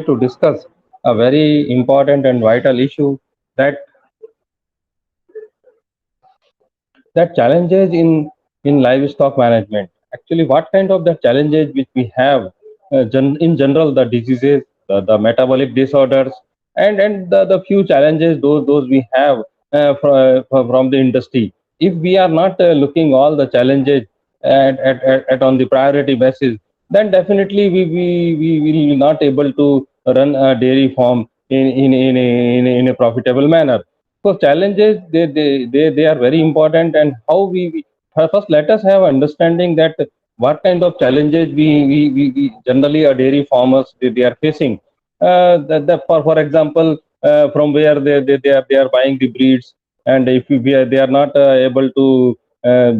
to discuss a very important and vital issue that challenges in livestock management. Actually, what kind of the challenges which we have in general, the diseases, the metabolic disorders, and the few challenges those we have from the industry. If we are not looking all the challenges at on the priority basis, then definitely we will not able to run a dairy farm in a profitable manner. So challenges they are very important, and how first let us have understanding that what kind of challenges we generally a dairy farmers they are facing. For example, from where they are buying the breeds, and if they are not able to uh,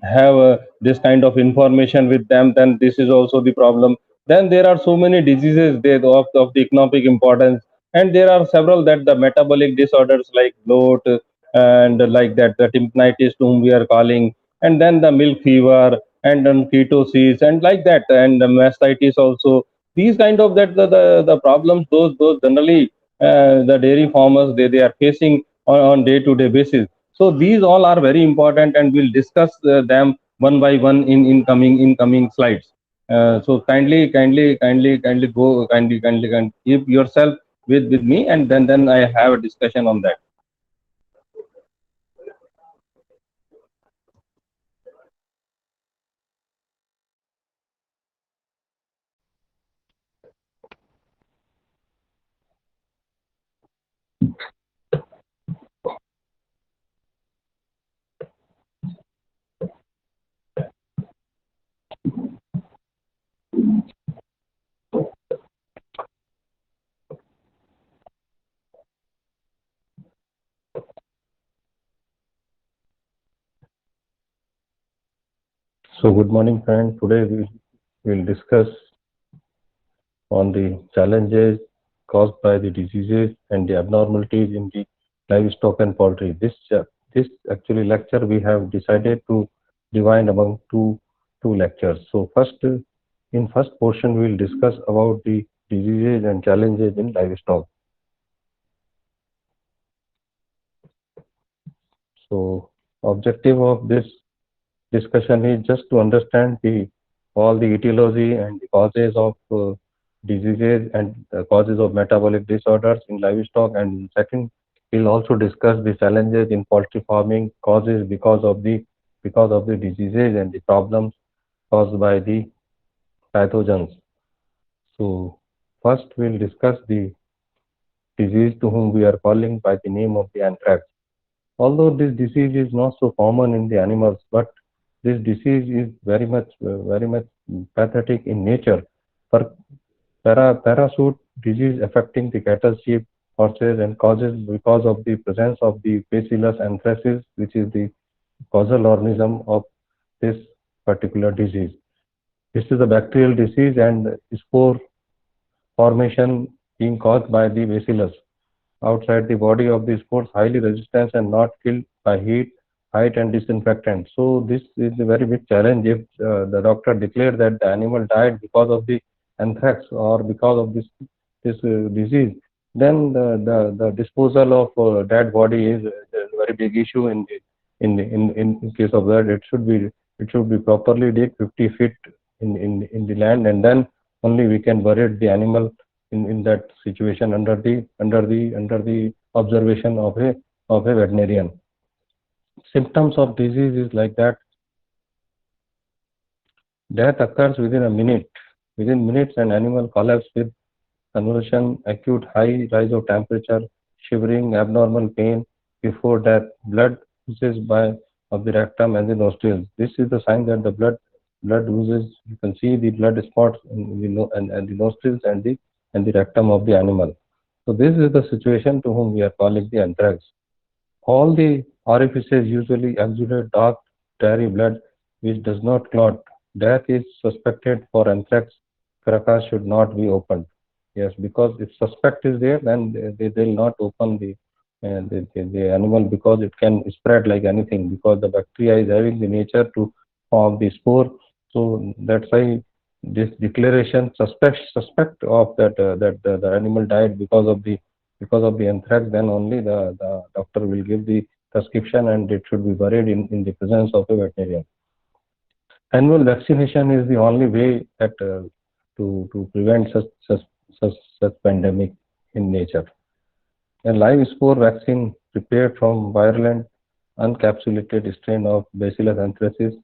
have this kind of information with them, then this is also the problem. Then there are so many diseases there of the economic importance, and there are several that the metabolic disorders like bloat and like that the tympanitis to whom we are calling, and then the milk fever and then ketosis and like that, and the mastitis also. These kind of the problems those generally the dairy farmers they are facing on day to day basis. So these all are very important, and we'll discuss them one by one in coming slides. So kindly go kindly keep yourself with me, and then I have a discussion on that. So good morning, friend. Today we will discuss on the challenges caused by the diseases and the abnormalities in the livestock and poultry. This actually lecture we have decided to divide among two lectures. So in first portion we will discuss about the diseases and challenges in livestock. So objective of this discussion is just to understand the all the etiology and the causes of diseases and the causes of metabolic disorders in livestock. And second, we'll also discuss the challenges in poultry farming, causes because of the diseases and the problems caused by the pathogens. So first, we'll discuss the disease to whom we are calling by the name of the anthrax. Although this disease is not so common in the animals, but this disease is very much pathetic in nature. For parasite disease affecting the cattle, sheep, horses, and causes because of the presence of the Bacillus anthracis, which is the causal organism of this particular disease. This is a bacterial disease and spore formation being caused by the Bacillus outside the body of the spores, highly resistant and not killed by heat, height, and disinfectant. So this is a very big challenge if the doctor declared that the animal died because of the anthrax or because of this disease. Then the disposal of dead body is a very big issue in case of that. It should be properly dig 50 feet in the land, and then only we can bury the animal in that situation under the observation of a veterinarian. Symptoms of disease is like that death occurs within a minute. Within minutes, an animal collapses with convulsion, acute high rise of temperature, shivering, abnormal pain before death. Blood oozes by of the rectum and the nostrils. This is the sign that the blood oozes. You can see the blood spots in and the nostrils and the rectum of the animal. So this is the situation to whom we are calling the anthrax. All the orifices usually exudate dark, tarry blood which does not clot. Death is suspected for anthrax. Carcass should not be opened. Yes, because if suspect is there, then they will not open the animal because it can spread like anything because the bacteria is having the nature to form the spore. So that's why this declaration suspect of the animal died because of the anthrax, then only the doctor will give the prescription and it should be buried in the presence of a veterinarian. Annual vaccination is the only way that to prevent such pandemic in nature. A live spore vaccine prepared from virulent uncapsulated strain of Bacillus anthracis,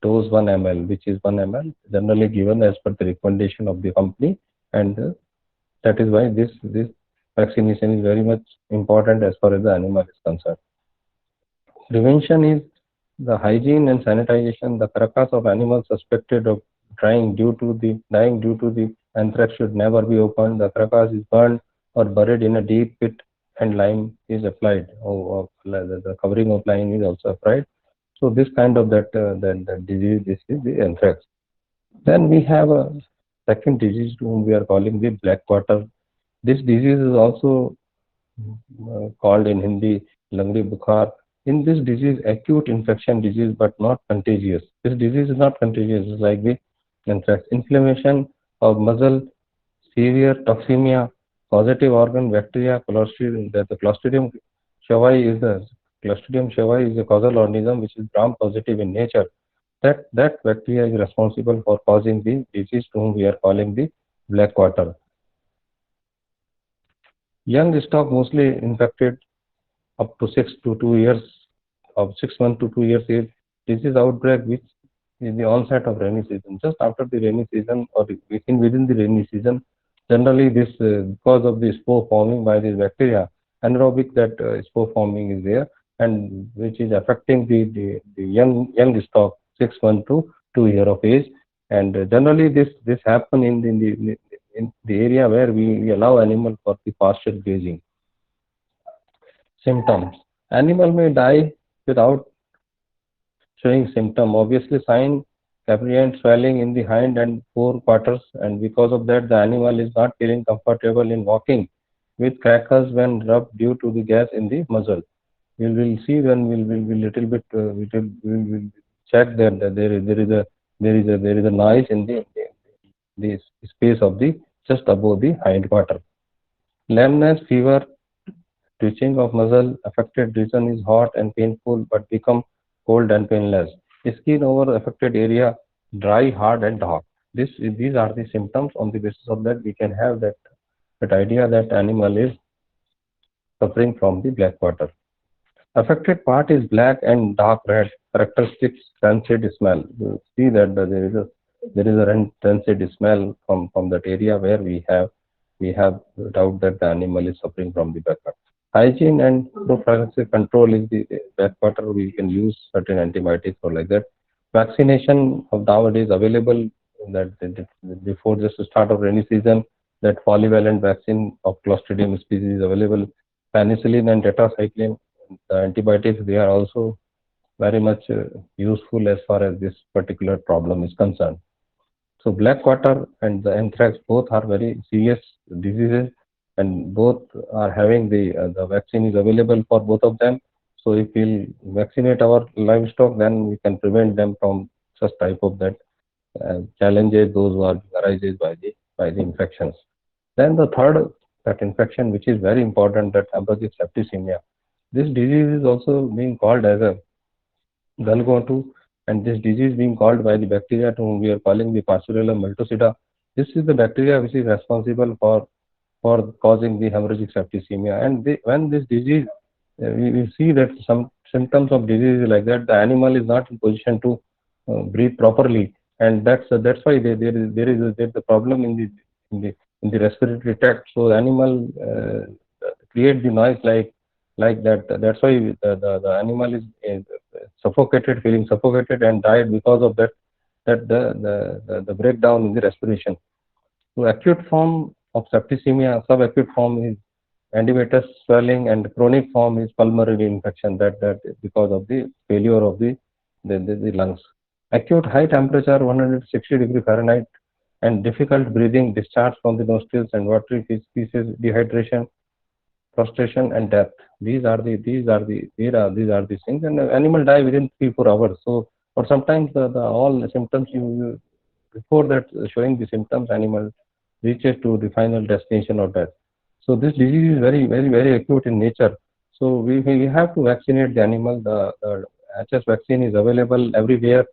dose 1 ml, which is 1 ml, generally given as per the recommendation of the company, and that is why this vaccination is very much important as far as the animal is concerned. Prevention is the hygiene and sanitization. The carcass of animals suspected of dying due to the anthrax should never be opened. The carcass is burned or buried in a deep pit, and lime is applied. Or the covering of lime is also applied. So this kind of that disease, this is the anthrax. Then we have a second disease whom we are calling the black quarter. This disease is also called in Hindi lungri bukhar. In this disease, acute infection disease, but not contagious. This disease is not contagious, it's like the anthrax. Inflammation of muscle, severe toxemia, positive organ bacteria, Clostridium. The Clostridium shawai is a causal organism which is gram positive in nature. That bacteria is responsible for causing the disease to whom we are calling the black quarter. Young stock mostly infected up to 6 to 2 years of 6 months to 2 years age. Disease outbreak which is the onset of rainy season. Just after the rainy season or within the rainy season, generally this because of the spore forming by this bacteria, anaerobic that spore forming is there and which is affecting the young stock 6 months to 2 year of age. And generally this happen in the area where we allow animal for the pasture grazing. Symptoms. Animal may die without showing symptom. Obviously, sign apparent swelling in the hind and forequarters, and because of that, the animal is not feeling comfortable in walking with crackers when rubbed due to the gas in the muzzle. We will see when we'll little bit we will check that there is a noise in the space of the just above the hind quarter. Lameness, fever, twitching of muscle, affected region is hot and painful but become cold and painless. Skin over affected area dry, hard and dark. These are the symptoms. On the basis of that, we can have that idea that animal is suffering from the black water. Affected part is black and dark red, characteristic rancid smell. You see that there is a rancid smell from that area where we have doubt that the animal is suffering from the black water. Hygiene and prophylaxis control is the backwater. We can use certain antibiotics or like that. Vaccination of nowadays available before just the start of rainy season. That polyvalent vaccine of Clostridium species is available. Penicillin and tetracycline, the antibiotics, they are also very much useful as far as this particular problem is concerned. So black water and the anthrax both are very serious diseases, and both are having the vaccine is available for both of them. So if we'll vaccinate our livestock, then we can prevent them from such type of that challenges those who are arises by the infections. Then the third that infection which is very important, that hemorrhagic septicemia. This disease is also being called as a Galgo2, and this disease being called by the bacteria to whom we are calling the Pasteurella multocida. This is the bacteria which is responsible for causing the hemorrhagic septicemia. And when this disease, we see that some symptoms of disease is like that, the animal is not in position to breathe properly, and that's why there is a problem in the respiratory tract. So the animal create the noise like that. That's why the animal is suffocated, feeling suffocated, and died because of the breakdown in the respiration. So acute form of septicemia, subacute form is edematous swelling, and chronic form is pulmonary infection. That is because of the failure of the lungs. Acute high temperature 160 degree Fahrenheit and difficult breathing, discharge from the nostrils and watery feces, dehydration, prostration and death. These are the things, and the animal die within 3 4 hours. So, or sometimes the all symptoms you before that showing the symptoms, animal reaches to the final destination of death. So this disease is very acute in nature. So we have to vaccinate the animal. The HS vaccine is available everywhere,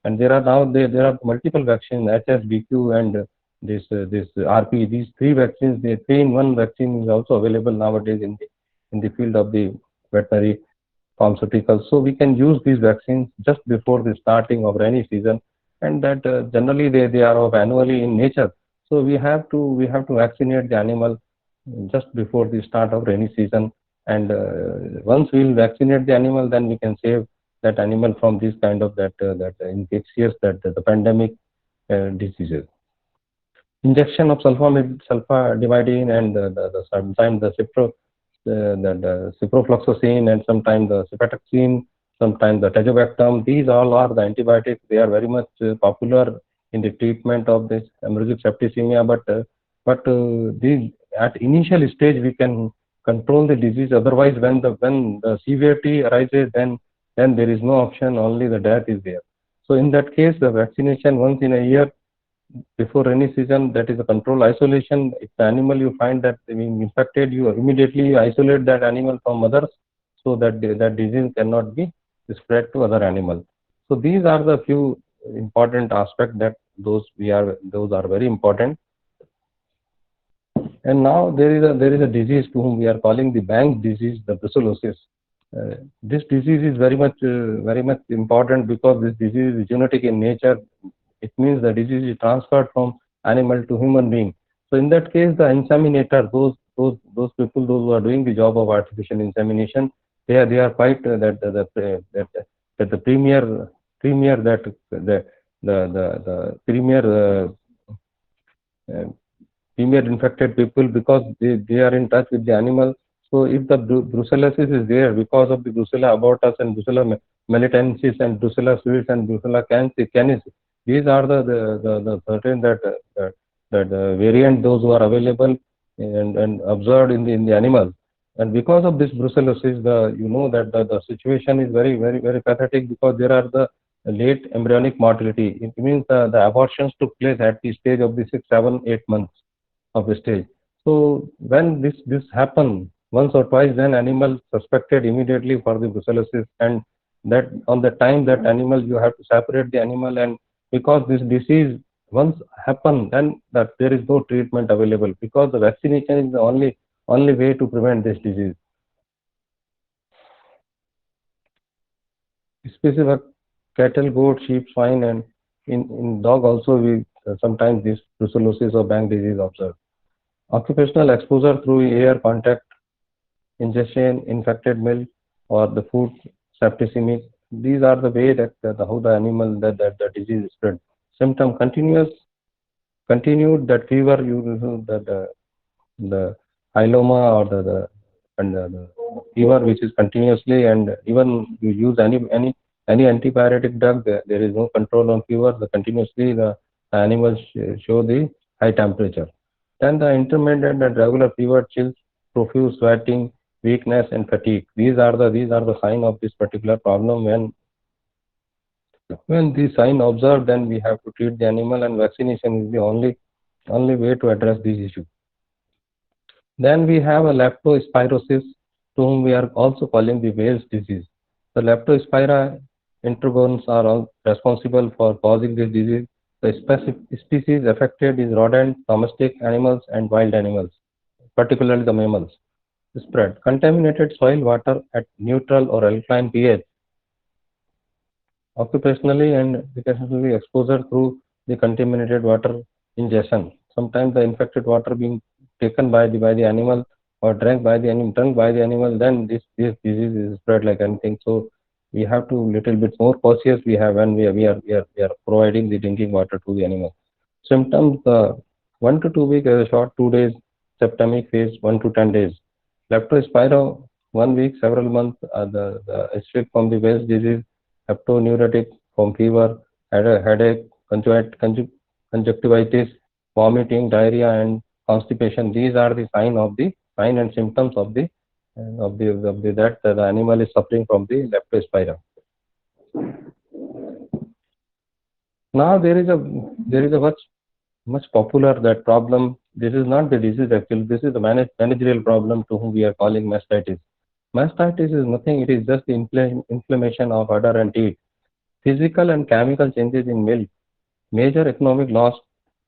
and there are now there are multiple vaccines, HS, BQ, and this RP. These three vaccines, the 3-in-1 vaccine is also available nowadays in the field of the veterinary pharmaceuticals. So we can use these vaccines just before the starting of rainy season, and that generally they are of annually in nature. So we have to vaccinate the animal just before the start of rainy season. And once we will vaccinate the animal, then we can save that animal from this kind of that infectious the pandemic diseases. Injection of sulfadividine and the sometimes the ciprofloxacin and sometimes the cefataxime, sometimes the tazobactam. These all are the antibiotics. They are very much popular in the treatment of this hemorrhagic septicemia. But these at initial stage we can control the disease. Otherwise, when the severity arises, then there is no option. Only the death is there. So in that case, the vaccination once in a year before rainy season, that is a control isolation. If the animal you find that being infected, you immediately isolate that animal from others, so that that disease cannot be spread to other animals. So these are the few important aspects that those are very important. And now there is a disease to whom we are calling the Bank disease, the brucellosis. This disease is very much important because this disease is genetic in nature. It means the disease is transferred from animal to human being. So in that case, the inseminator, those people, those who are doing the job of artificial insemination, they are quite that the premier that the premier uh, premier infected people, because they are in touch with the animal. So if the brucellosis is there because of the Brucella abortus and Brucella melitensis and Brucella suis and Brucella canis, these are the certain that variant those who are available and observed in the animals. And because of this brucellosis, that the situation is very pathetic, because there are the late embryonic mortality. It means the abortions took place at the stage of the 6, 7, 8 months of the stage. So when this happen once or twice, then animal suspected immediately for the brucellosis, and that on the time that animal you have to separate the animal. And because this disease once happen, then that there is no treatment available, because the vaccination is the only way to prevent this disease. Species of cattle, goat, sheep, swine, and in dog also we sometimes this brucellosis or Bank disease observed. Occupational exposure through air contact, ingestion, infected milk, or the food septicemic. These are the way that how the animal that the disease is spread. Symptom continued that fever, the hiloma or the fever which is continuously, and even you use any antibiotic drug, there is no control on fever. The continuously the animals show the high temperature. Then the intermittent and regular fever, chills, profuse sweating, weakness, and fatigue. These are the sign of this particular problem. When these sign observed, then we have to treat the animal, and vaccination is the only way to address these issues. Then we have a leptospirosis, to whom we are also calling the whale's disease. The leptospira introgons are all responsible for causing this disease. The species affected is rodent, domestic animals, and wild animals, particularly the mammals. Spread contaminated soil water at neutral or alkaline pH, occupationally and educationally exposure through the contaminated water ingestion. Sometimes the infected water being taken by the animal or drank by the animal, then this disease is spread like anything. So we have to little bit more cautious we have when we are providing the drinking water to the animal. Symptoms: 1 to 2 weeks, a short 2 days, septemic phase 1 to 10 days. Leptospiro 1 week, several months. The escape from the West disease, heptoneurotic from fever, headache, conjunctivitis, vomiting, diarrhea, and constipation. These are the sign and symptoms of the that the animal is suffering from the leptospira. Now there is a much popular that problem. This is not the disease actually. This is the managerial problem to whom we are calling mastitis. Mastitis is nothing. It is just the inflammation of udder and teeth. Physical and chemical changes in milk. Major economic loss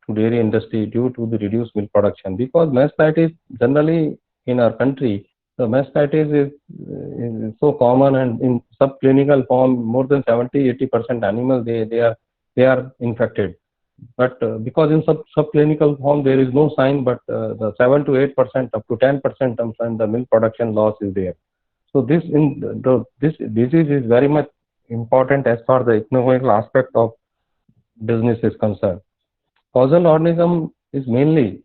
to dairy industry due to the reduced milk production. Because mastitis generally in our country, the mastitis is so common and in subclinical form, more than 70-80% animals they are infected. But because in subclinical form there is no sign, but the 7 to 8% up to 10% and the milk production loss is there. So this disease is very much important as far the economic aspect of business is concerned. Causal organism is mainly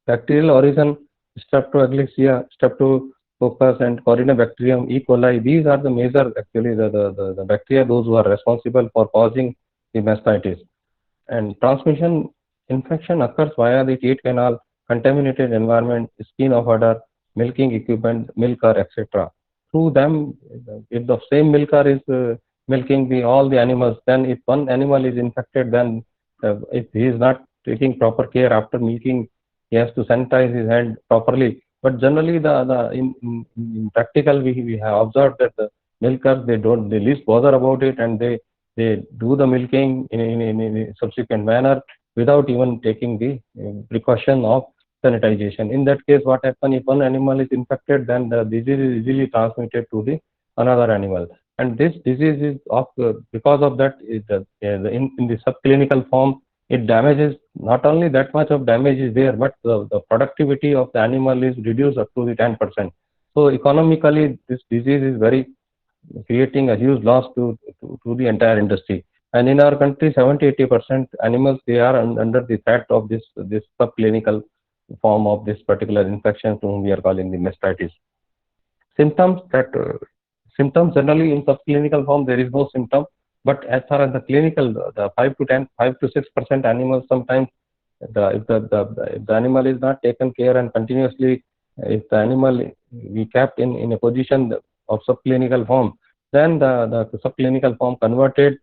bacterial origin, Streptococcus, Streptococcus and Corynebacterium, E. coli. These are the major actually the bacteria those who are responsible for causing the mastitis. And transmission infection occurs via the teat canal, contaminated environment, skin of udder, milking equipment, milker, etc. Through them, if the same milker is milking all the animals, then if one animal is infected, then if he is not taking proper care after milking, he has to sanitize his hand properly. But generally, in practical, we have observed that the milkers they least bother about it and they do the milking in a subsequent manner without even taking the precaution of sanitization. In that case, what happens if one animal is infected, then the disease is easily transmitted to the another animal. And this disease is of because of that in the subclinical form, it damages not only that much of damage is there, but the productivity of the animal is reduced up to the 10%. So economically, this disease is very creating a huge loss to the entire industry. And in our country, 70-80% animals they are under the threat of this subclinical form of this particular infection to whom we are calling the mastitis. Symptoms that symptoms generally in subclinical form there is no symptom, but as far as the clinical, the 5 to 6% animals sometimes if the animal is not taken care and continuously, if the animal we kept in a position of subclinical form, then the subclinical form converted,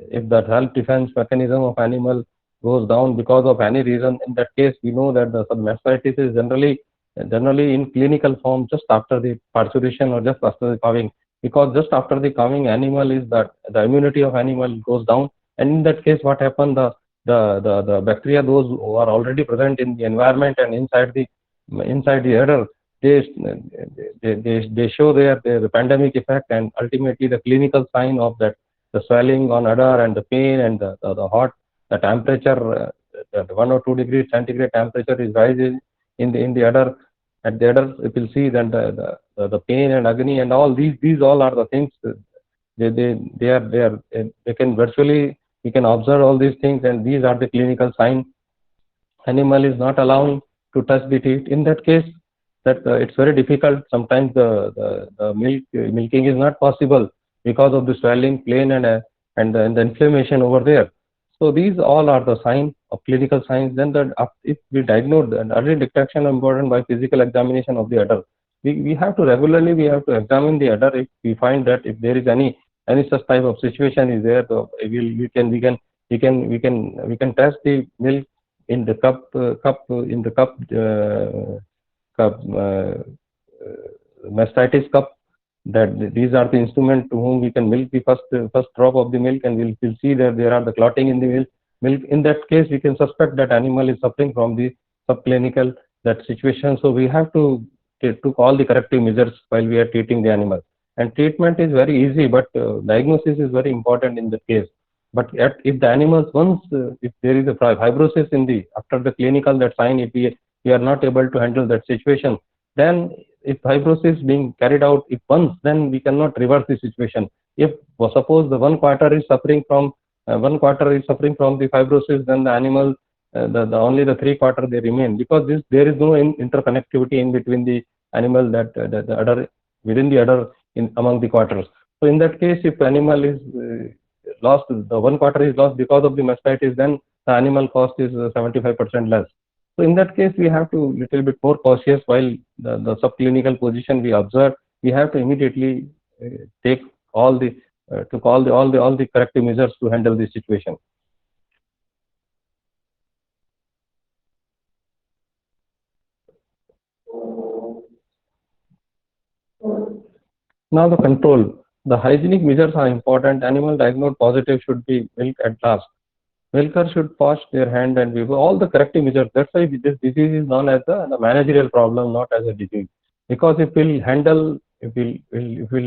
if the self defense mechanism of animal goes down because of any reason, in that case we know that the mastitis is generally in clinical form just after the parturition or just after the calving, because just after the calving animal is that the immunity of animal goes down, and in that case what happens, the bacteria those who are already present in the environment and inside the udder, they they show their pandemic effect, and ultimately the clinical sign of that, the swelling on udder and the pain and the hot, the temperature, the 1 or 2 degrees centigrade temperature is rising in the udder. At the udder, you will see that the pain and agony and all these all are the things. They can virtually, we can observe all these things, and these are the clinical signs. Animal is not allowing to touch the teeth. In that case, that it's very difficult. Sometimes the milking is not possible because of the swelling, pain, and the inflammation over there. So these all are the signs of clinical signs. Then if we diagnose, the early detection is important by physical examination of the udder. We have to regularly we have to examine the udder. If we find that if there is any such type of situation is there, so we can test the milk in the cup mastitis cup, that these are the instruments to whom we can milk the first drop of the milk, and we'll see that there are the clotting in the milk. In that case we can suspect that animal is suffering from the subclinical that situation. So we have to took all the corrective measures while we are treating the animal, and treatment is very easy, but diagnosis is very important in that case. But if the animals once if there is a fibrosis in the after the clinical that sign, if we are not able to handle that situation, then if fibrosis being carried out if once, then we cannot reverse the situation. If suppose the one quarter is suffering from the fibrosis, then the animal the only the 3 quarter they remain, because there is no interconnectivity in between the animal that the udder within the udder in among the quarters. So in that case, if animal is lost, the 1 quarter is lost because of the mastitis, then the animal cost is 75% less. So in that case, we have to little bit more cautious while the subclinical position we observe. We have to immediately take all the took all the corrective measures to handle the situation. Now the control. The hygienic measures are important. Animal diagnosed positive should be milked at last. Milkers should wash their hand and we all the corrective measures. That's why this disease is known as the managerial problem, not as a disease. Because if we'll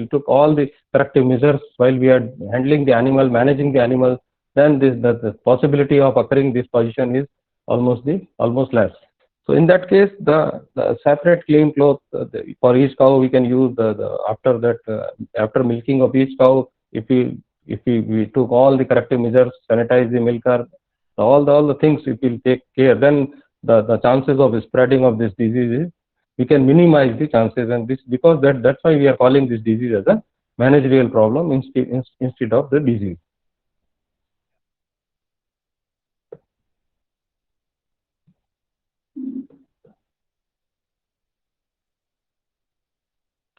took all the corrective measures while we are handling the animal, managing the animal, then the possibility of occurring this position is almost less. So in that case, the separate clean cloth for each cow we can use after that after milking of each cow. If we took all the corrective measures, sanitize the milker, all the things, if we take care, then the chances of spreading of this disease is we can minimize the chances. And this because that's why we are calling this disease as a managerial problem instead of the disease.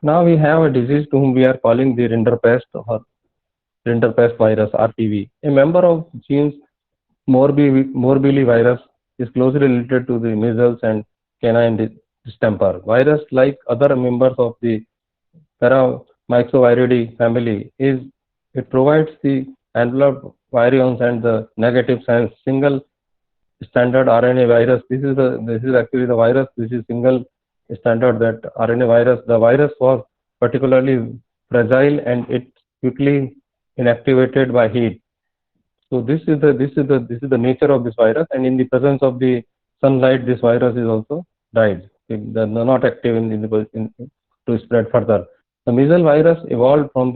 Now we have a disease to whom we are calling the rinderpest or rinderpest virus (RPV). A member of genes morbillivirus is closely related to the measles and canine distemper. Virus, like other members of the Paramyxoviridae family, it provides the enveloped virions and the negative sense single standard RNA virus. This is actually the virus. This is single standard that RNA virus. The virus was particularly fragile and it quickly inactivated by heat. So this is the nature of this virus, and in the presence of the sunlight, this virus is also died. They're not active to spread further. The measles virus evolved from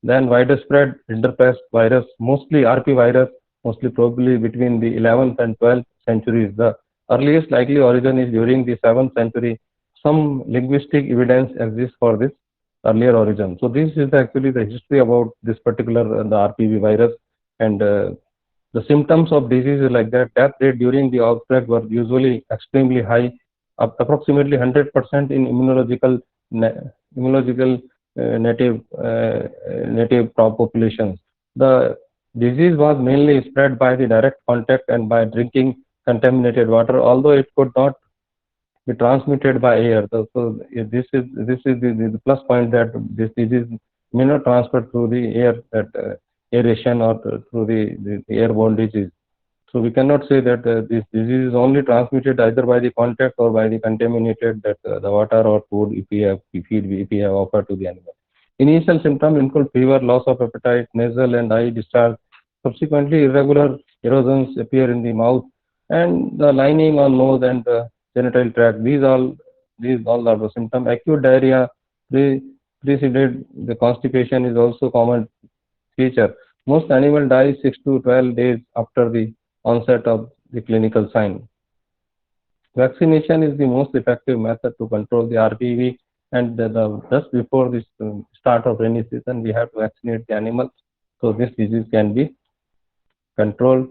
then widespread rinderpest virus, mostly RP virus, mostly probably between the 11th and 12th centuries. The earliest likely origin is during the 7th century. Some linguistic evidence exists for this earlier origin. So this is actually the history about this particular the RPV virus, and the symptoms of disease is like that. Death rate during the outbreak were usually extremely high, approximately 100% in immunological native populations. The disease was mainly spread by the direct contact and by drinking contaminated water, although it could not be transmitted by air. So this is the plus point, that this disease may not transfer through the air, that aeration, or through the airborne disease. So we cannot say that this disease is only transmitted either by the contact or by the contaminated the water or food if we have offered to the animal. Initial symptoms include fever, loss of appetite, nasal and eye discharge. Subsequently, irregular erosions appear in the mouth and the lining on nose and the genital tract. These all are the symptoms. Acute diarrhea preceded the constipation is also common feature. Most animal die 6 to 12 days after the onset of the clinical sign. Vaccination is the most effective method to control the RPV, and just before this start of rainy season, we have to vaccinate the animal so this disease can be controlled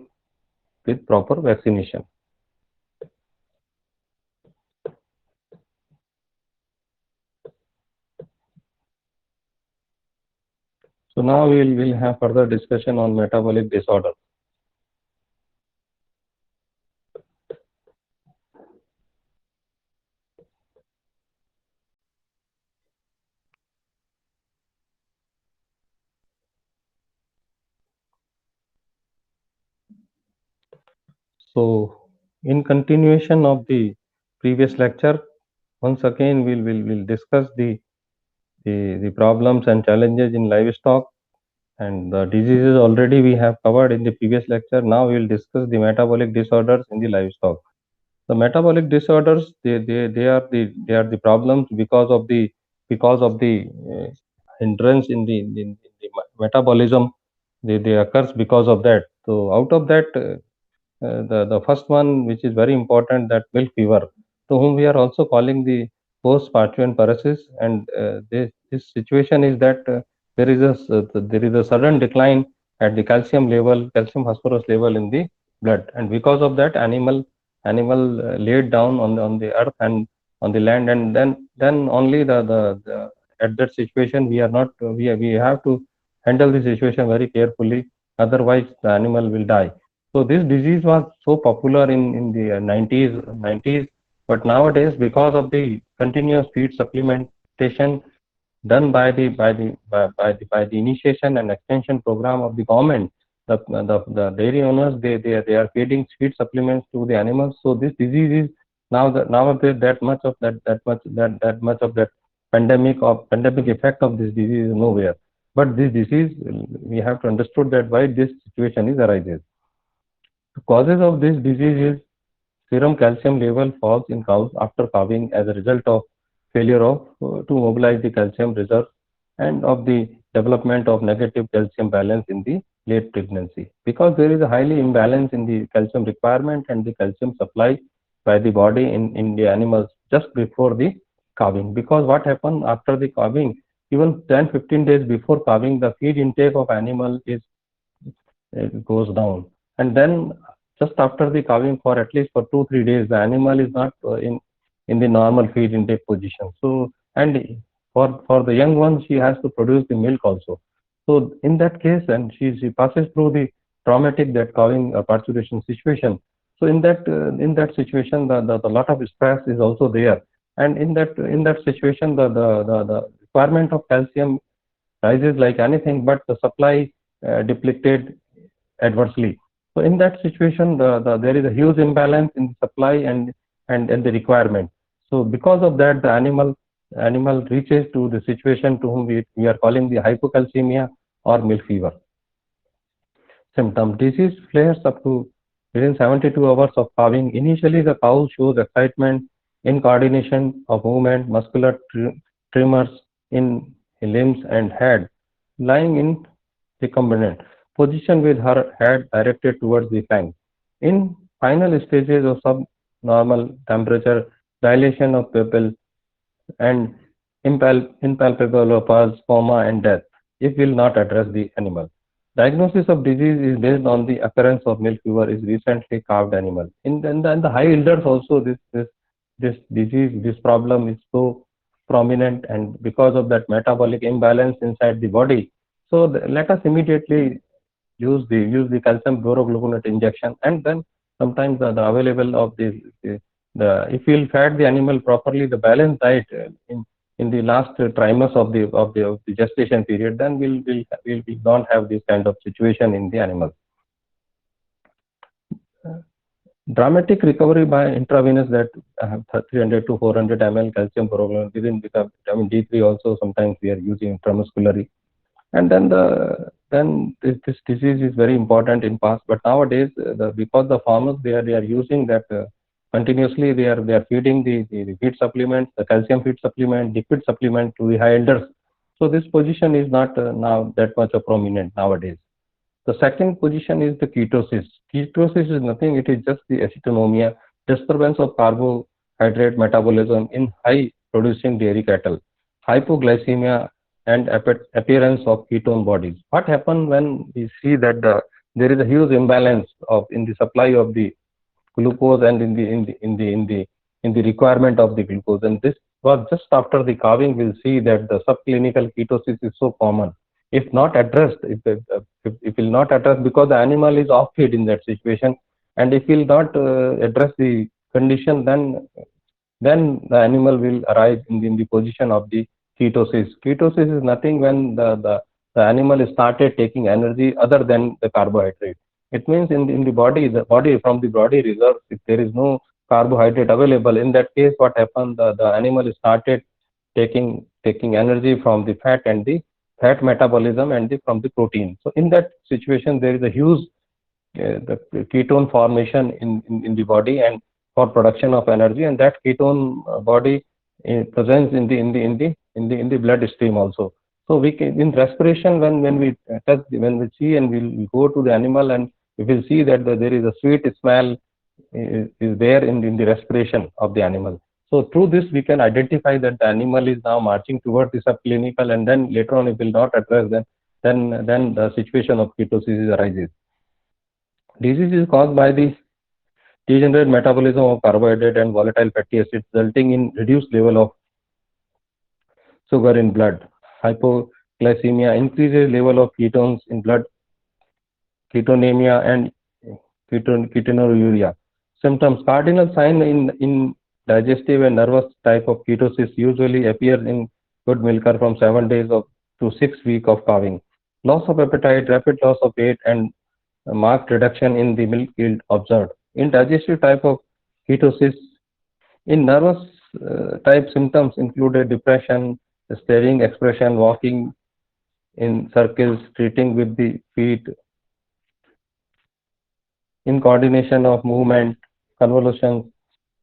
with proper vaccination. So now we'll have further discussion on metabolic disorder. So in continuation of the previous lecture, once again we'll discuss the problems and challenges in livestock, and the diseases already we have covered in the previous lecture. Now we will discuss the metabolic disorders in the livestock. The metabolic disorders, they are the problems because of the hindrance in the metabolism. They occurs because of that. So out of that, the first one, which is very important, that milk fever, to whom we are also calling the post-Partum Parasites. And this situation is that there is a sudden decline at the calcium phosphorus level in the blood, and because of that, animal laid down on the earth and on the land, and then only the at that situation, we are not we have to handle the situation very carefully, otherwise the animal will die. So this disease was so popular in the 90s, but nowadays, because of the continuous feed supplementation done by the initiation and extension program of the government, the dairy owners, they are feeding feed supplements to the animals. So this disease is nowadays that much of that much of that pandemic effect of this disease is nowhere. But this disease, we have to understood that why this situation is arises. The causes of this disease is serum calcium level falls in cows after calving as a result of failure of to mobilize the calcium reserve and of the development of negative calcium balance in the late pregnancy, because there is a highly imbalance in the calcium requirement and the calcium supply by the body in the animals just before the calving. Because what happened after the calving, even 10-15 days before calving, the feed intake of animal is it goes down, and then just after the calving, for at least for 2-3 days, the animal is not in the normal feed intake position. So, and for the young one, she has to produce the milk also. So in that case, and she passes through the traumatic that calving parturition situation. So in that situation, the lot of stress is also there, and in that situation, the requirement of calcium rises like anything, but the supply depleted adversely. So in that situation, there is a huge imbalance in the supply and the requirement. So because of that, the animal reaches to the situation to whom we are calling the hypocalcemia or milk fever symptom. Disease flares up to within 72 hours of calving. Initially, the cow shows excitement, incoordination of movement, muscular tremors in limbs and head, lying in recumbent position with her head directed towards the flank. In final stages of subnormal temperature, dilation of pupil, and impalpable pulse, coma, and death if will not address the animal. Diagnosis of disease is based on the occurrence of milk fever is recently calved animal. In the high yielders also this disease, this problem is so prominent, and because of that metabolic imbalance inside the body. So let us immediately use the calcium chlorogluconate injection, and then sometimes the available of the if we'll fed the animal properly, the balanced diet in the last trimester of the gestation period, then we don't have this kind of situation in the animal. Dramatic recovery by intravenous, that 300 to 400 ml calcium chlorogluconate within vitamin D3 also sometimes we are using intramuscularly. And then this disease is very important in past, but nowadays because the farmers they are using that continuously, they are feeding the feed supplement, the calcium feed supplement, liquid supplement to the high elders. So this position is not now that much of prominent nowadays. The second position is the ketosis. Ketosis is nothing; it is just the acetonumia, disturbance of carbohydrate metabolism in high producing dairy cattle, hypoglycemia, and appearance of ketone bodies. What happens when we see that there is a huge imbalance of in the supply of the glucose and in the requirement of the glucose, and this was just after the calving. We'll see that the subclinical ketosis is so common. If not addressed, if will not address, because the animal is off feed in that situation, and if will not address the condition, then the animal will arrive in the position of the ketosis. Ketosis is nothing when the animal started taking energy other than the carbohydrate. It means in the body from the body reserves, if there is no carbohydrate available, in that case, what happened? The animal started taking energy from the fat and the fat metabolism and from the protein. So in that situation, there is a huge the ketone formation in the body and for production of energy, and that ketone body presence in the bloodstream also. So we can in respiration, when we touch, when we see, and we go to the animal, and we will see that there is a sweet smell is there in the respiration of the animal. So through this we can identify that the animal is now marching towards the subclinical, and then later on it will not address then the situation of ketosis arises. Disease is caused by the degenerate metabolism of carbohydrate and volatile fatty acids, resulting in reduced level of sugar in blood. Hypoglycemia increases level of ketones in blood, ketonemia and ketonuria. Symptoms: cardinal sign in digestive and nervous type of ketosis usually appears in good milker from 7 days of to 6 weeks of calving. Loss of appetite, rapid loss of weight, and a marked reduction in the milk yield observed. In digestive type of ketosis, in nervous type, symptoms included depression, staring expression, walking in circles, treating with the feet, incoordination of movement, convulsions,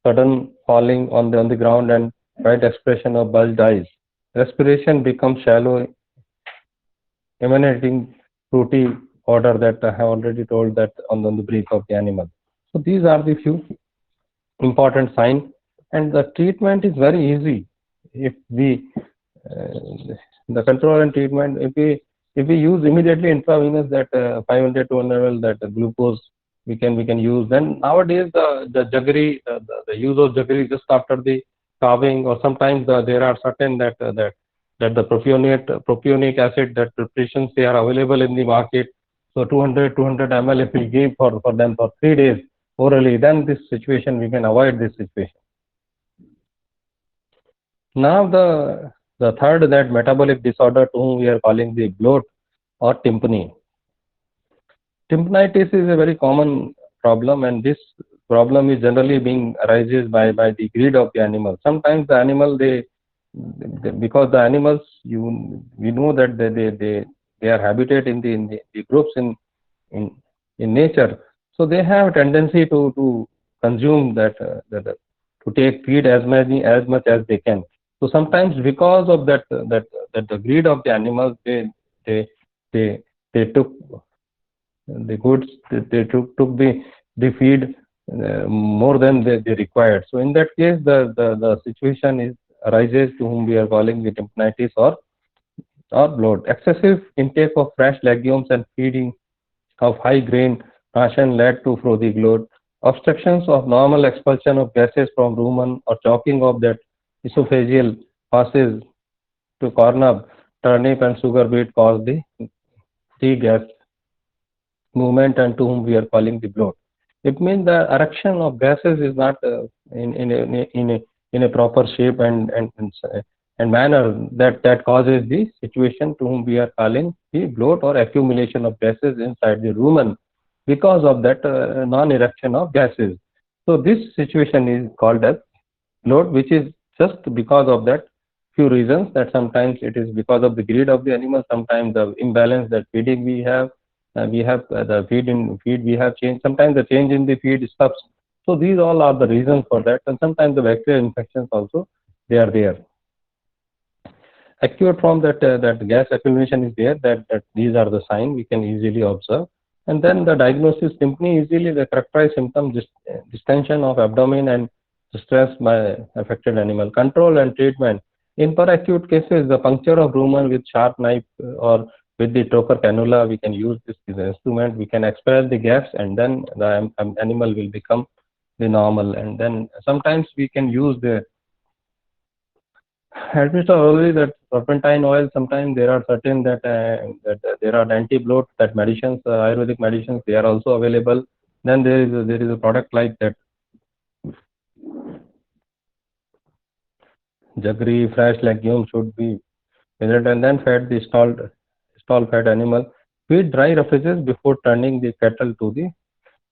sudden falling on the ground, and white expression of bulged eyes. Respiration becomes shallow, emanating fruity odor that I have already told that on the breath of the animal. So these are the few important signs, and the treatment is very easy. If we the control and treatment, if we use immediately intravenous that 500 to 100 ml that glucose we can use. Then nowadays the jaggery, the use of jaggery just after the carving, or sometimes there are certain that the propionic acid that preparations they are available in the market. So 200 ml if we give for them for 3 days orally, then this situation we can avoid this situation. Now the third, that metabolic disorder to whom we are calling the bloat or tympany. Tympanitis is a very common problem, and this problem is generally being arises by the greed of the animal. Sometimes the animal because the animals we know that they are habitat in the groups in in nature, so they have a tendency to consume to take feed as much as they can. So sometimes because of that the greed of the animals, they they they took the goods, took the feed more than they required. So in that case, the situation is arises to whom we are calling the tympanitis or bloat. Excessive intake of fresh legumes and feeding of high grain ration led to frothy bloat. Obstructions of normal expulsion of gases from rumen or choking of that esophageal passes to cornub, turnip and sugar beet cause the tea gas movement, and to whom we are calling the bloat. It means the erection of gases is not in a proper shape and manner that causes the situation to whom we are calling the bloat or accumulation of gases inside the rumen because of that non-erection of gases. So this situation is called as bloat, which is just because of that few reasons, that sometimes it is because of the greed of the animal, sometimes the imbalance that feeding we have the feed we have changed, sometimes the change in the feed stops. So these all are the reasons for that, and sometimes the bacterial infections also they are there. Acute form that gas accumulation is there, that these are the signs we can easily observe. And then the diagnosis: tympany easily the characterized symptom, distension of abdomen and stress by affected animal. Control and treatment: in per acute cases, the puncture of rumen with sharp knife or with the trocar cannula, we can use this instrument. We can expel the gas, and then the animal will become the normal. And then sometimes we can use the already that turpentine oil. Sometimes there are certain that there are anti-bloat that medicines, Ayurvedic medicines, they are also available. Then there is a product like that jaggery, fresh legumes should be present, and then fed the stall fed animal. Feed dry refuges before turning the cattle to the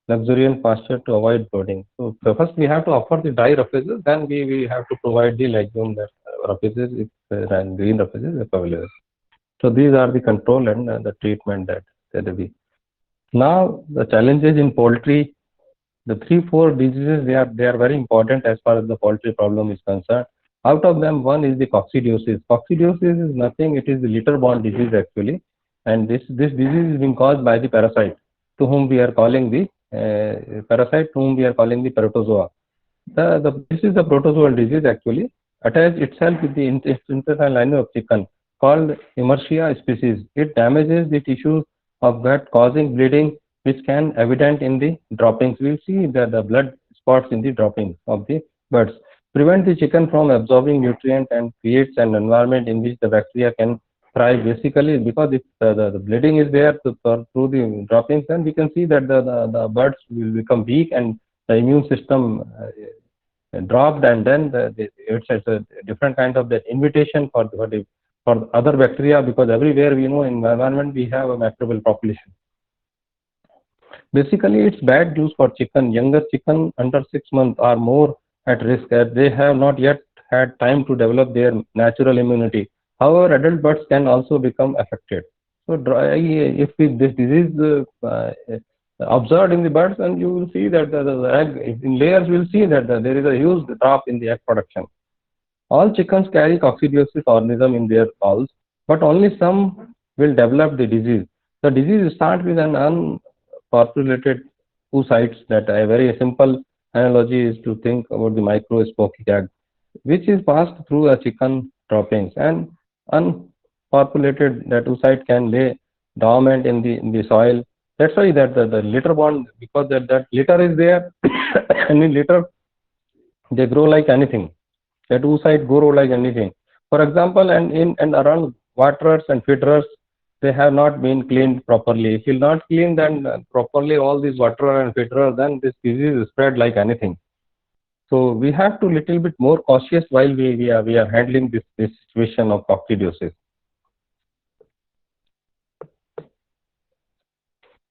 luxuriant pasture to avoid bloating. So first we have to offer the dry refuges, then we have to provide the legume that refuges and green refuges if available. So these are the control and the treatment that we. Now the challenges in poultry, the 3-4 diseases, they are very important as far as the poultry problem is concerned. Out of them, one is the coccidiosis. Coccidiosis is nothing; it is the litter-borne disease actually, and this disease is being caused by the parasite, to whom we are calling the protozoa. This is the protozoal disease actually attached itself with the intestinal lining of chicken, called Emersia species. It damages the tissues of gut, causing bleeding, which can evident in the droppings. We will see the blood spots in the droppings of the birds. prevent the chicken from absorbing nutrient and creates an environment in which the bacteria can thrive. Basically, because if the bleeding is there through the droppings, then we can see that the birds will become weak and the immune system dropped, and then it's a different kind of that invitation for other bacteria, because everywhere we know in environment we have a microbial population. Basically, it's bad news for chicken. Younger chicken under 6 months are more at risk as they have not yet had time to develop their natural immunity. However, adult birds can also become affected. So, if this disease observed in the birds, and you will see that the egg in layers, will see that there is a huge drop in the egg production. All chickens carry coccidiosis organism in their bowels, but only some will develop the disease. The disease starts with an unpopulated oocytes. That a very simple analogy is to think about the microscopic egg, which is passed through a chicken droppings, and unpopulated that oocyte can lay dormant in the soil. That's why that the litter bond, because that litter is there, and in litter they grow like anything. That oocyte grow like anything. For example, and around waterers and filters, they have not been cleaned properly. If you not clean then properly all these water and filter, then this disease is spread like anything. So we have to little bit more cautious while we are handling this situation of coccidiosis.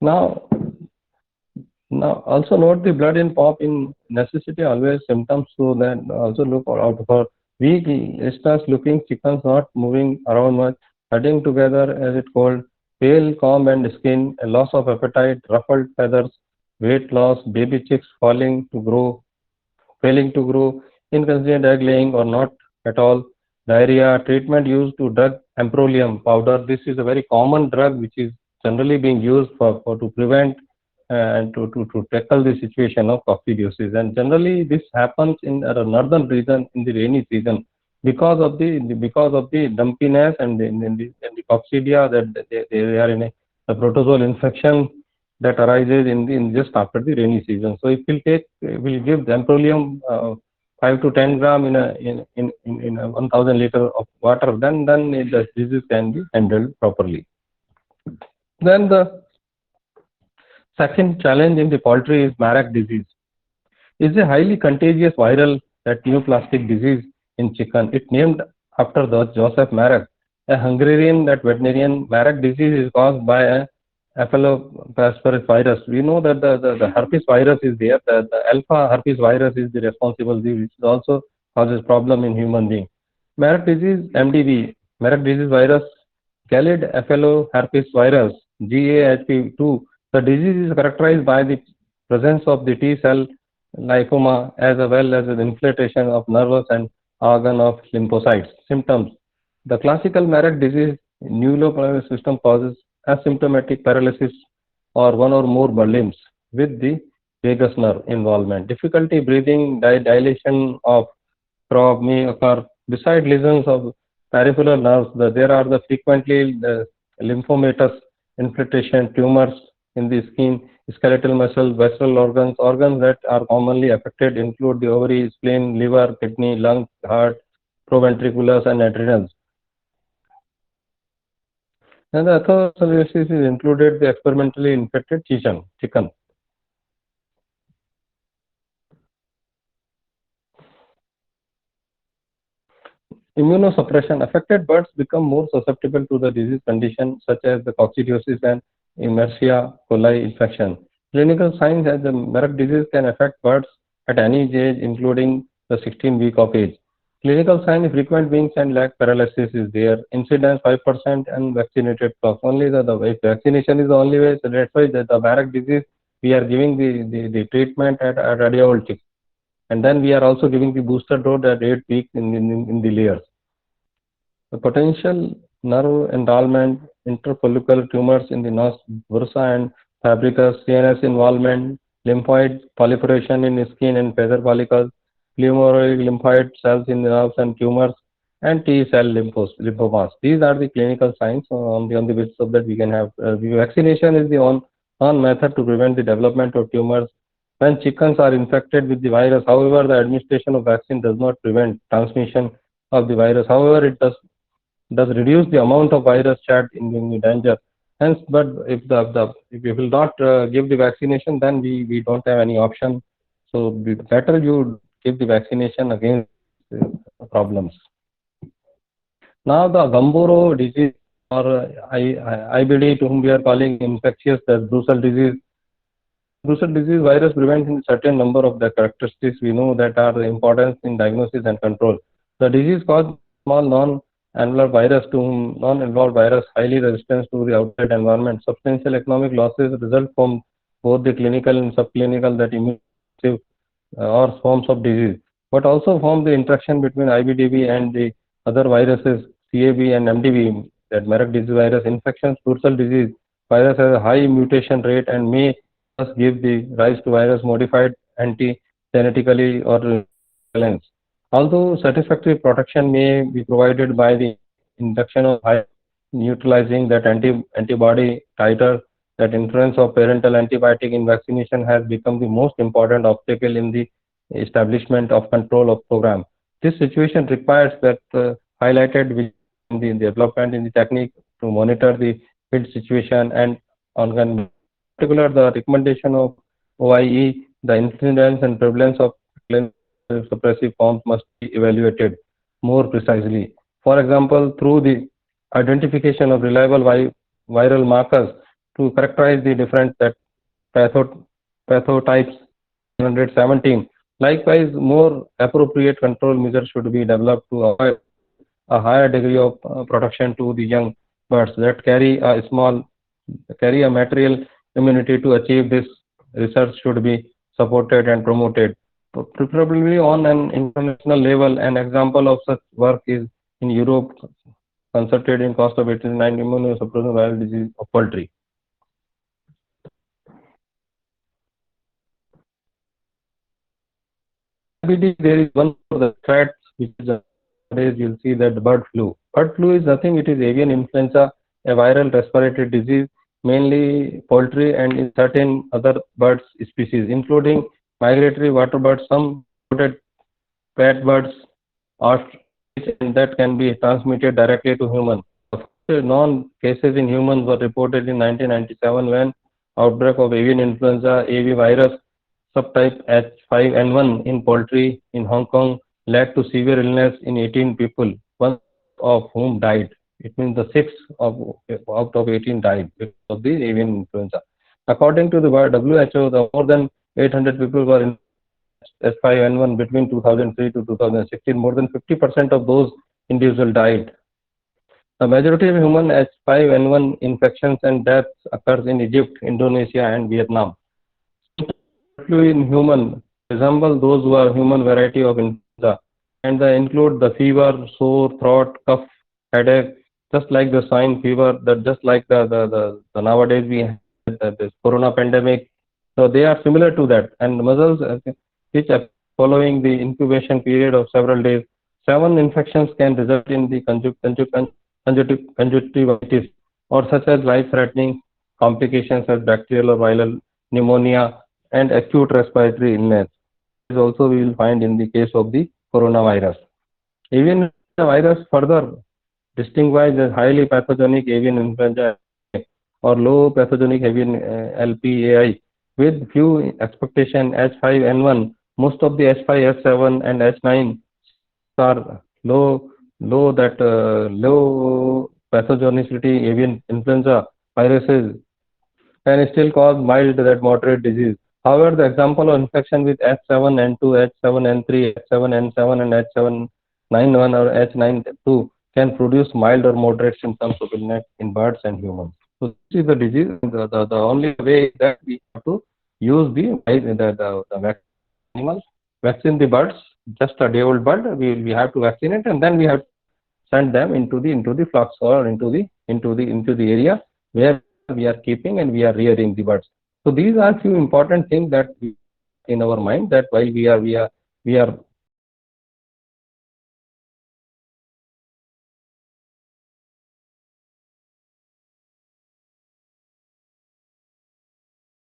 Now, now also note the blood in pop in necessity always symptoms, so that also look out for weak listeners looking chickens not moving around much, huddling together as it called, pale comb and skin, a loss of appetite, ruffled feathers, weight loss, baby chicks failing to grow, inconsistent egg laying or not at all, diarrhea, treatment used to drug amprolium powder. This is a very common drug which is generally being used for to prevent and to tackle the situation of coccidiosis. And generally this happens in the northern region in the rainy season because of the dumpiness and the coccidia, that they are in a protozoal infection that arises in just after the rainy season. So if we'll give Zamprolium 5 to 10 gram in a 1000 liter of water, then the disease can be handled properly. Then the second challenge in the poultry is Marek disease. It's a highly contagious viral that neoplastic disease in chicken. It named after the Joseph Marek, a Hungarian that veterinarian. Marek disease is caused by a Apelopasparous virus. We know that the herpes virus is there. The alpha herpes virus is the responsible disease, which also causes problem in human being. Marek disease, MDV, Marek disease virus, Galid herpes virus, GAHP2. The disease is characterized by the presence of the T cell lymphoma as well as the infiltration of nervous and organ of lymphocytes. Symptoms: the classical Marek disease neuropillar system causes asymptomatic paralysis or one or more limbs with the vagus nerve involvement. Difficulty breathing, dilation of throat may occur. Beside lesions of peripheral nerves, there are the frequently lymphomatous infiltration, tumors in the skin, skeletal muscle, vessel organs that are commonly affected include the ovary, spleen, liver, kidney, lungs, heart, proventriculus, and adrenals. And the Coccidosis is included the experimentally infected chicken. Immunosuppression: affected birds become more susceptible to the disease condition such as the coccidiosis and Escherichia coli infection. Clinical signs as the Marek disease can affect birds at any age, including the 16 week of age. Clinical sign: frequent wings and leg paralysis is there. Incidence 5% and vaccinated flocks. Only the vaccination is the only way. So that's why the Marek disease we are giving the treatment at radiol tick. And then we are also giving the booster dose at 8 weeks in the layers. The potential nerve endowment, interfollicular tumors in the nose, bursa and fabricus, CNS involvement, lymphoid proliferation in skin and feather follicles, pleomorphic lymphoid cells in the nerves and tumors, and T cell lymphomas. These are the clinical signs on the basis of that we can have. Vaccination is the on method to prevent the development of tumors when chickens are infected with the virus. However, the administration of vaccine does not prevent transmission of the virus. However, it does reduce the amount of virus shed in the danger. Hence, but if you will not give the vaccination, then we don't have any option. So better you give the vaccination against problems. Now the Gumboro disease, or IBD, to whom we are calling infectious, the Brussels disease. Brussels disease virus prevents in certain number of the characteristics we know that are the importance in diagnosis and control. The disease caused small non-enveloped virus to whom non-enveloped virus highly resistant to the outside environment. Substantial economic losses result from both the clinical and subclinical that immune or forms of disease, but also from the interaction between IBDB and the other viruses, CAB and MDB, that Merck disease virus infections. Brussels disease virus has a high mutation rate and may thus give the rise to virus modified anti-genetically or valence. Although satisfactory protection may be provided by the induction of high neutralizing that antibody titer, that influence of parental antibiotic in vaccination has become the most important obstacle in the establishment of control of program. This situation requires that highlighted in the development in the technique to monitor the field situation and organ. In particular, the recommendation of OIE, the incidence and prevalence of clinical suppressive forms must be evaluated more precisely. For example, through the identification of reliable viral markers to characterize the different that pathotypes 117. Likewise, more appropriate control measures should be developed to avoid a higher degree of protection to the young birds that carry a material immunity. To achieve this, research should be supported and promoted, preferably on an international level. An example of such work is in Europe, concentrated in cost of 89 immunosuppressive viral disease of poultry. IBD, there is one of the threats which is nowadays you'll see that bird flu. Bird flu is nothing, it is avian influenza, a viral respiratory disease, mainly poultry and in certain other birds species, including migratory water birds, some included pet birds, and that can be transmitted directly to humans. Non cases in humans were reported in 1997 when outbreak of avian influenza AV virus subtype H5N1 in poultry in Hong Kong led to severe illness in 18 people, one of whom died. It means the 6 out of 18 died because of the avian influenza. According to the WHO, the more than 800 people were in H5N1 between 2003 to 2016. More than 50% of those individuals died. The majority of human H5N1 infections and deaths occurs in Egypt, Indonesia, and Vietnam. Flu in human resemble those who are human variety of influenza, and they include the fever, sore throat, cough, headache, just like the swine fever, that just like the nowadays we have this corona pandemic. So they are similar to that, and measles which are following the incubation period of several days. 7 infections can result in the conjunctivitis, or such as life-threatening complications as bacterial or viral pneumonia and acute respiratory illness. This also we will find in the case of the coronavirus. Avian virus further distinguished as highly pathogenic avian influenza or low pathogenic avian LPAI with few expectation H5N1. Most of the H5, H7 and H9 are low pathogenicity avian influenza viruses can still cause mild that moderate disease. However, the example of infection with H7N2, H7N3, H7N7 and H791 or H92 can produce mild or moderate symptoms of illness in birds and humans. So this is the disease. The only way that we have to use the animals, vaccine the birds, just a day old bird, we have to vaccinate, and then we have to send them into the flocks or into the area where we are keeping and we are rearing the birds. So these are few important things that we in our mind, that while we are